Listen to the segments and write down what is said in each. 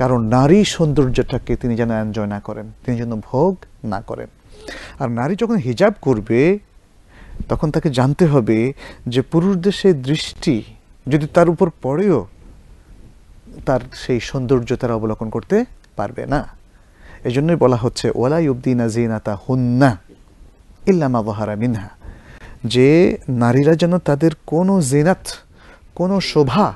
কারণ নারী সৌন্দর্যটাকে তিনি যেন এনজয় না করেন, তিনি যেন ভোগ না করেন। আর নারী যখন হিজাব করবে তখন তাকে জানতে হবে যে পুরুষদের সেই দৃষ্টি যদি তার উপর পড়েও তার সেই সৌন্দর্য তারা অবলোকন করতে পারবে না। এই জন্যই বলা হচ্ছে ওয়ালা ইউবদিনা যিনাতা হুন্না ইল্লা মা যাহারা মিনহা, যে নারীরা যেন তাদের কোনো জিনাত, কোনো শোভা,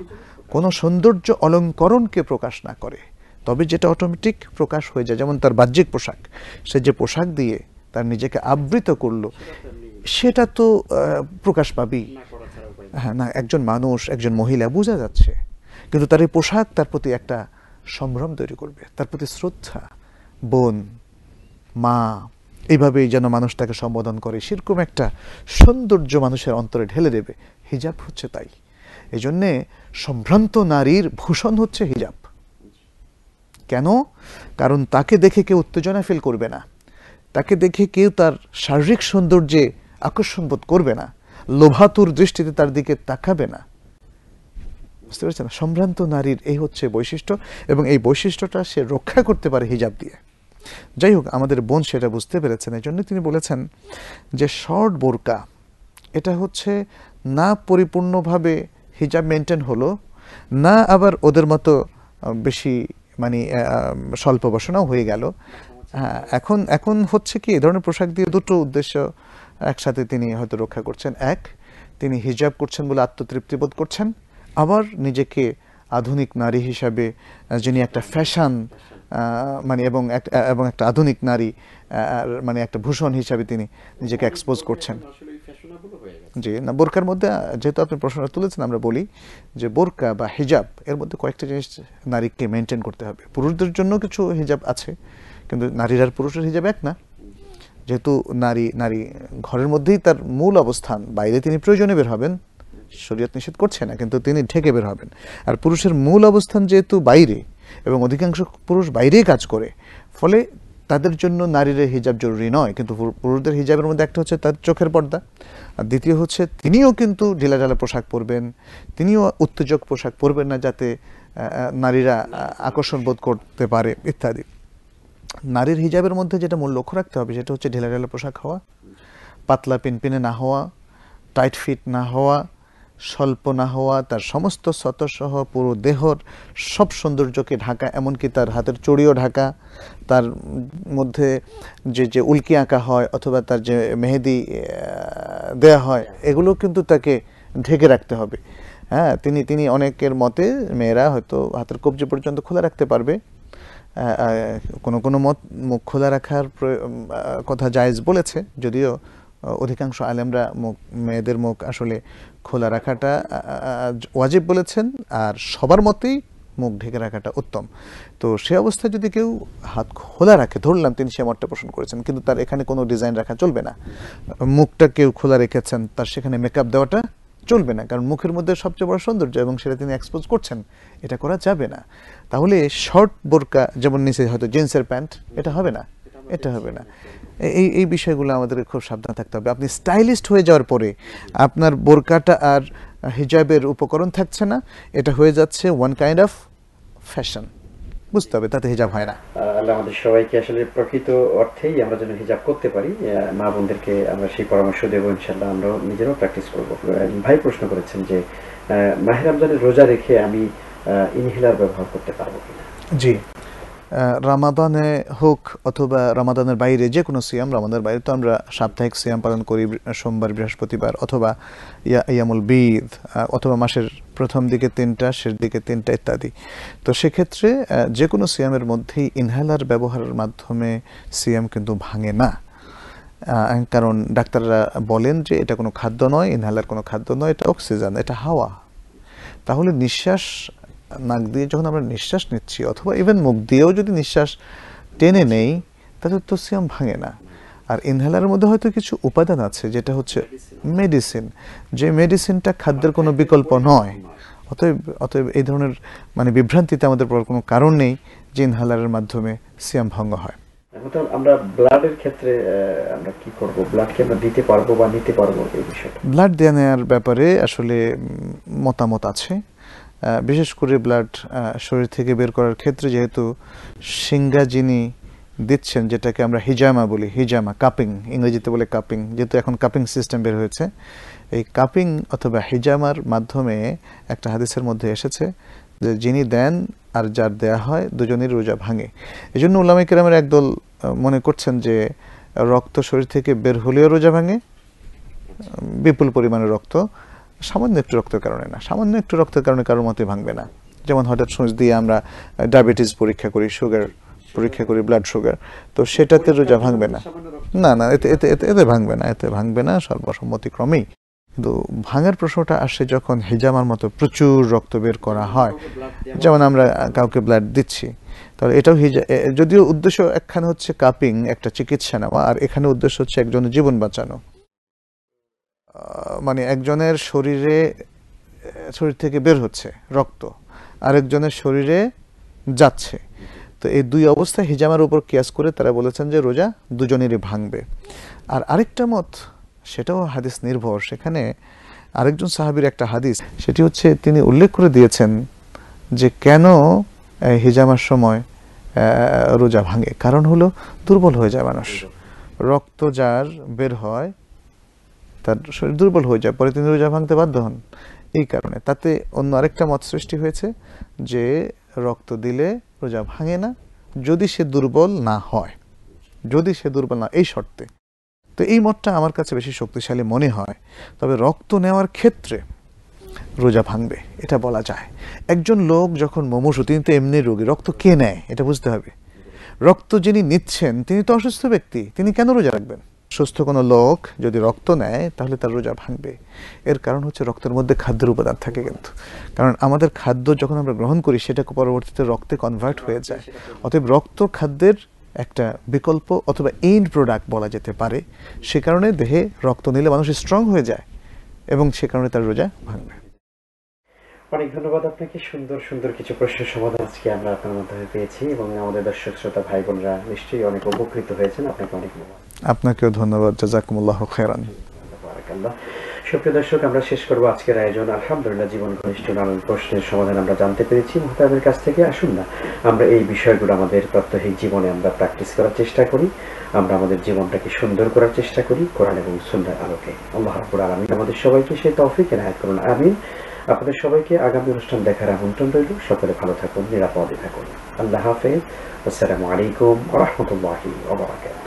কোনো সৌন্দর্য অলঙ্করণকে প্রকাশ না করে, তবে যেটা অটোমেটিক প্রকাশ হয়ে যায়। যেমন তার বাহ্যিক পোশাক, সে যে পোশাক দিয়ে তার নিজেকে আবৃত করলো সেটা তো প্রকাশ পাবেই। হ্যাঁ, না, একজন মানুষ, একজন মহিলা বোঝা যাচ্ছে, কিন্তু তার এই পোশাক তার প্রতি একটা সম্ভ্রম তৈরি করবে, তার প্রতি শ্রদ্ধা, বোন, মা, এইভাবেই যেন মানুষ তাকে সম্বোধন করে, সেরকম একটা সৌন্দর্য মানুষের অন্তরে ঢেলে দেবে। হিজাব হচ্ছে তাই। এই জন্যে সম্ভ্রান্ত নারীর ভূষণ হচ্ছে হিজাব। কেন? কারণ তাকে দেখে কেউ উত্তেজনা ফিল করবে না, তাকে দেখে কেউ তার শারীরিক সৌন্দর্যে আকর্ষণ বোধ করবে না, লোভাতুর দৃষ্টিতে তার দিকে তাকাবে না। বুঝতে পারছেন? সম্ভ্রান্ত নারীর এই হচ্ছে বৈশিষ্ট্য, এবং এই বৈশিষ্ট্যটা সে রক্ষা করতে পারে হিজাব দিয়ে। যাই হোক, আমাদের বোন সেটা বুঝতে পেরেছেন, এই জন্য তিনি বলেছেন যে শর্ট বোরকা এটা হচ্ছে না পরিপূর্ণভাবে হিজাব মেনটেন হলো, না আবার ওদের মতো বেশি মানে স্বল্প বসনাও হয়ে গেল। হ্যাঁ, এখন এখন হচ্ছে কি, এই ধরনের পোশাক দিয়ে দুটো উদ্দেশ্য একসাথে তিনি হয়তো রক্ষা করছেন। এক, তিনি হিজাব করছেন বলে আত্মতৃপ্তি বোধ করছেন, আবার নিজেকে আধুনিক নারী হিসাবে, যিনি একটা ফ্যাশন মানে এবং একটা আধুনিক নারী মানে একটা ভূষণ হিসাবে তিনি নিজেকে এক্সপোজ করছেন। জি, না, বোরকার মধ্যে যেহেতু আপনি প্রশ্নটা তুলেছেন, আমরা বলি যে বোরকা বা হিজাব এর মধ্যে কয়েকটা জিনিস নারীকে মেনটেন করতে হবে। পুরুষদের জন্য কিছু হিজাব আছে, কিন্তু নারীর আর পুরুষের হিজাব এক না। যেহেতু নারী ঘরের মধ্যেই তার মূল অবস্থান, বাইরে তিনি প্রয়োজনে বের হবেন, শরীয়ত নিষেধ করছে না, কিন্তু তিনি ঢেকে বের হবেন। আর পুরুষের মূল অবস্থান যেহেতু বাইরে, এবং অধিকাংশ পুরুষ বাইরেই কাজ করে, ফলে তাদের জন্য নারীর হিজাব জরুরি নয়। কিন্তু পুরুষদের হিজাবের মধ্যে একটা হচ্ছে তার চোখের পর্দা, আর দ্বিতীয় হচ্ছে তিনিও কিন্তু ঢিলাঢালা পোশাক পরবেন, তিনিও উত্তেজক পোশাক পরবেন না যাতে নারীরা আকর্ষণ বোধ করতে পারে ইত্যাদি। নারীর হিজাবের মধ্যে যেটা মূল লক্ষ্য রাখতে হবে সেটা হচ্ছে ঢিলাঢালা পোশাক হওয়া, পাতলা পিনপিনে না হওয়া, টাইট ফিট না হওয়া, স্বল্প না হওয়া, তার সমস্ত সতসহ পুরো দেহর সব সৌন্দর্যকে ঢাকা, এমনকি তার হাতের চড়িও ঢাকা, তার মধ্যে যে উল্কি আঁকা হয় অথবা তার যে মেহেদি দেয়া হয়, এগুলো কিন্তু তাকে ঢেকে রাখতে হবে। হ্যাঁ, তিনি অনেকের মতে মেয়েরা হয়তো হাতের কবজি পর্যন্ত খোলা রাখতে পারবে, কোনো মত মুখ খোলা রাখার কথা জায়েজ বলেছে, যদিও অধিকাংশ আলেমরা মেয়েদের মুখ আসলে খোলা রাখাটা ওয়াজিব বলেছেন, আর সবার মতেই মুখ ঢেকে রাখাটা উত্তম। তো সে অবস্থায় যদি কেউ হাত খোলা রাখে, ধরলাম তিনি সে মতটা পোষণ করেছেন, কিন্তু তার এখানে কোনো ডিজাইন রাখা চলবে না, মুখটা কেউ খোলা রেখেছেন, তার সেখানে মেকআপ দেওয়াটা চলবে না, কারণ মুখের মধ্যে সবচেয়ে বড় সৌন্দর্য এবং সেটা তিনি এক্সপোজ করছেন, এটা করা যাবে না। তাহলে শর্ট বোরকা, যেমন নিচে হয়তো জিন্সের প্যান্ট, এটা হবে না, এটা হবে না। এই বিষয়গুলো আমাদের খুব সাবধান থাকতে হবে। আপনি স্টাইলিস্ট হয়ে যাওয়ার পরে আপনার বোরকাটা আর হিজাবের উপকরণ থাকছে না, এটা হয়ে যাচ্ছে ওয়ান কাইন্ড অফ ফ্যাশন। বুঝতে হবে, তাতে হিজাব হয় না। আল্লাহ আমাদের সবাইকে আসলে প্রকৃত অর্থেই আমরা যেন হিজাব করতে পারি, মা বোনদেরকে আমরা সেই পরামর্শ দেবো ইনশাল্লাহ, আমরা নিজেরাও প্র্যাকটিস করবো। ভাই প্রশ্ন করেছেন যে মাহে রমজানের রোজা রেখে আমি ইনহেলার ব্যবহার করতে পারবো কিনা? জি, রামাদানে হোক অথবা রামাদানের বাইরে যে কোনো সিয়াম, রামাদানের বাইরে তো আমরা সাপ্তাহিক সিয়াম পালন করি, সোমবার, বৃহস্পতিবার, অথবা ইয়ামুল বিদ, অথবা মাসের প্রথম দিকে 3টা, শেষ দিকে 3টা ইত্যাদি। তো সেক্ষেত্রে যে কোনো সিয়ামের মধ্যেই ইনহেলার ব্যবহারের মাধ্যমে সিয়াম কিন্তু ভাঙে না, কারণ ডাক্তাররা বলেন যে এটা কোনো খাদ্য নয়, ইনহেলার কোনো খাদ্য নয়, এটা অক্সিজেন, এটা হাওয়া। তাহলে নিঃশ্বাস নাক দিয়ে যখন আমরা নিঃশ্বাস নিচ্ছি, অথবা ইভেন মুখ দিয়েও যদি নিঃশ্বাস টেনে নেই, তাহলে তো সিয়াম ভাঙে না। আর ইনহেলারের মধ্যে হয়তো কিছু উপাদান আছে যেটা হচ্ছে মেডিসিন, যে মেডিসিনটা খাদ্যের কোনো বিকল্প নয়। অতএব এই ধরনের মানে বিভ্রান্তিতে আমাদের পড়ার কোনো কারণ নেই যে ইনহেলারের মাধ্যমে সিয়াম ভঙ্গ হয়। আমরা ব্লাডের ক্ষেত্রে আমরা কি করব? ব্লাড কি আমরা দিতে পারবো বা নিতে পারবো, এই বিষয়টা? ব্লাড দেওয়ার ব্যাপারে আসলে মতামত আছে। বিশেষ করে ব্লাড শরীর থেকে বের করার ক্ষেত্রে যেহেতু সিঙ্গা যিনি দিচ্ছেন, যেটাকে আমরা হিজামা বলি, হিজামা কাপিং, ইংরেজিতে বলে কাপিং, যেহেতু এখন কাপিং সিস্টেম বের হয়েছে, এই কাপিং অথবা হিজামার মাধ্যমে একটা হাদিসের মধ্যে এসেছে যে যিনি দেন আর যার দেয়া হয় দুজনের রোজা ভাঙে। এই জন্য উলামায়ে কেরামের একদল মনে করছেন যে রক্ত শরীর থেকে বের হলেও রোজা ভাঙে, বিপুল পরিমাণে রক্ত, সামান্য একটু রক্তের কারণে না, সামান্য একটু রক্তের কারণে কারোর মতে ভাঙবে না। যেমন হঠাৎ সূচ দিয়ে আমরা ডায়াবেটিস পরীক্ষা করি, সুগার পরীক্ষা করি, ব্লাড সুগার, তো সেটাতে রোজা ভাঙবে না, না না, এতে এতে এতে এতে ভাঙবে না, এতে ভাঙবে না সর্বসম্মতিক্রমেই। কিন্তু ভাঙার প্রশ্নটা আসে যখন হিজামার মতো প্রচুর রক্ত বের করা হয়, যেমন আমরা কাউকে ব্লাড দিচ্ছি, তাহলে এটাও যদিও উদ্দেশ্য একখানে হচ্ছে কাপিং, একটা চিকিৎসা নেওয়া, আর এখানে উদ্দেশ্য হচ্ছে একজনের জীবন বাঁচানো। মানে একজনের শরীর থেকে বের হচ্ছে রক্ত, আরেকজনের শরীরে যাচ্ছে, তো এই দুই অবস্থায় হিজামার উপর কিয়াস করে তারা বলেছেন যে রোজা দুজনেরই ভাঙবে। আর আরেকটা মত, সেটাও হাদিস নির্ভর, সেখানে আরেকজন সাহাবীর একটা হাদিস, সেটি হচ্ছে তিনি উল্লেখ করে দিয়েছেন যে কেন হিজামার সময় রোজা ভাঙে। কারণ হলো দুর্বল হয়ে যায় মানুষ, রক্ত যার বের হয় তার শরীর দুর্বল হয়ে যায়, পরে তিনি রোজা ভাঙতে বাধ্য হন। এই কারণে তাতে অন্য আরেকটা মত সৃষ্টি হয়েছে যে রক্ত দিলে রোজা ভাঙে না যদি সে দুর্বল না হয়, যদি সে দুর্বল না, এই শর্তে। তো এই মতটা আমার কাছে বেশি শক্তিশালী মনে হয়। তবে রক্ত নেওয়ার ক্ষেত্রে রোজা ভাঙবে এটা বলা যায়। একজন লোক যখন মুমূর্ষু, তিনি তো এমনি রোগী, রক্ত কে নেয় এটা বুঝতে হবে। রক্ত যিনি নিচ্ছেন তিনি তো অসুস্থ ব্যক্তি, তিনি কেন রোজা রাখবেন? সুস্থ কোনো লোক যদি রক্ত নেয় তাহলে তার রোজা ভাঙবে। এর কারণ হচ্ছে রক্তের মধ্যে খাদ্যের উপাদান থাকে, কিন্তু কারণ আমাদের খাদ্য যখন আমরা গ্রহণ করি সেটা পরবর্তীতে রক্তে কনভার্ট হয়ে যায়। অতএব রক্ত খাদ্যের একটা বিকল্প অথবা এন্ড প্রোডাক্ট বলা যেতে পারে। সে কারণে দেহে রক্ত নিলে মানুষ স্ট্রং হয়ে যায় এবং সে কারণে তার রোজা ভাঙবে। অনেক ধন্যবাদ আপনাকে। সুন্দর সুন্দর কিছু প্রশ্নের সমাধান আজকে আমরা আপনার মাধ্যমে পেয়েছি এবং আমাদের দর্শক শ্রোতা ভাই বোনরা নিশ্চয়ই অনেক উপকৃত হয়েছেন। আপনাকে অনেক ধন্যবাদ। আপনাকেও ধন্যবাদ, জাযাকুমুল্লাহু খায়রান। বারাকাল্লাহ। সুপ্রিয় দর্শক, আমরা শেষ করব আজকের আয়োজন। আলহামদুলিল্লাহ, জীবন ঘনিষ্ঠ নানান প্রশ্নের সমাধান আমরা জানতে পেরেছি মুহতাবের কাছ থেকে। আসুন না আমরা এই বিষয়গুলো আমাদের প্রাত্যহিক জীবনে আমরা প্র্যাকটিস করার চেষ্টা করি, আমরা আমাদের জীবনটাকে সুন্দর করার চেষ্টা করি কোরআন এবং সুন্নাহর আলোকে। আল্লাহ রাব্বুল আলামিন আমাদের সবাইকে সেই তৌফিক এনায়েত করুন, আমিন। আপনাদের সবাইকে আগামী অনুষ্ঠান দেখার আমন্ত্রণ রইল। সকলে ভালো থাকুন, নিরাপদে থাকুন। আল্লাহ হাফেজ। আসসালামু আলাইকুম ওয়া রাহমাতুল্লাহি ওয়া বারাকাতুহু।